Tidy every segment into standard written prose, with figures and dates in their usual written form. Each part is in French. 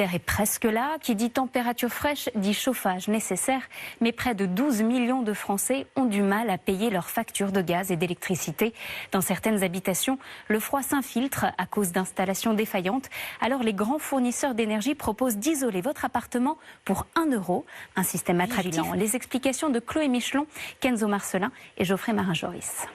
L'hiver est presque là. Qui dit température fraîche dit chauffage nécessaire. Mais près de 12 millions de Français ont du mal à payer leurs factures de gaz et d'électricité. Dans certaines habitations, le froid s'infiltre à cause d'installations défaillantes. Alors les grands fournisseurs d'énergie proposent d'isoler votre appartement pour 1 €. Un système attractif. Les explications de Chloé Michelon, Kenzo Marcelin et Geoffrey Marin-Joris.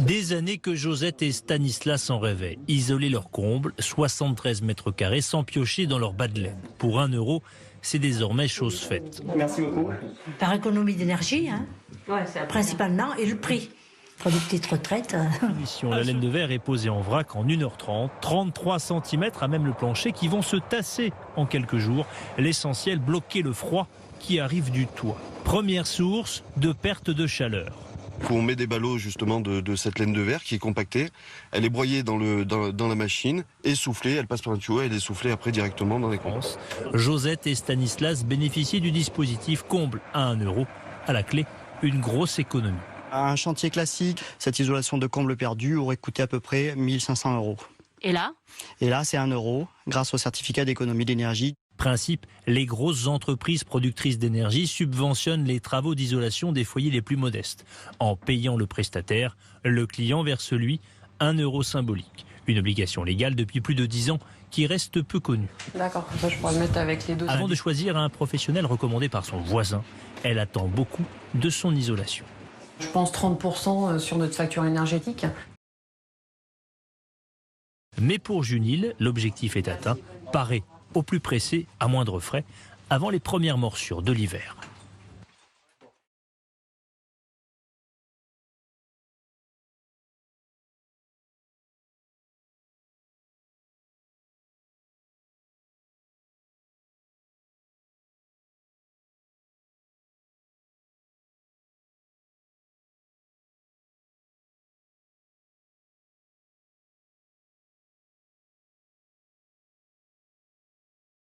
Des années que Josette et Stanislas en rêvaient. Isoler leur comble, 73 mètres carrés, sans piocher dans leur bas de laine. Pour 1 €, c'est désormais chose faite. Merci beaucoup. Par économie d'énergie, principalement, et le prix. Pour des petites retraites. La laine de verre est posée en vrac en 1h30. 33 cm à même le plancher qui vont se tasser en quelques jours. L'essentiel, bloquer le froid qui arrive du toit. Première source de perte de chaleur. On met des ballots justement de cette laine de verre qui est compactée. Elle est broyée dans la machine, essoufflée, elle passe par un tuyau, elle est soufflée après directement dans les combes. Josette et Stanislas bénéficient du dispositif comble à 1 €. À la clé, une grosse économie. Un chantier classique, cette isolation de comble perdu aurait coûté à peu près 1 500 €. Et là ? Et là, c'est 1 € grâce au certificat d'économie d'énergie. Principe, les grosses entreprises productrices d'énergie subventionnent les travaux d'isolation des foyers les plus modestes. En payant le prestataire, le client verse lui 1 € symbolique. Une obligation légale depuis plus de 10 ans qui reste peu connue. D'accord, ça je pourrais le mettre avec les dossiers. Avant de choisir un professionnel recommandé par son voisin, elle attend beaucoup de son isolation. Je pense 30% sur notre facture énergétique. Mais pour Junil, l'objectif est atteint, parer au plus pressé, à moindre frais, avant les premières morsures de l'hiver.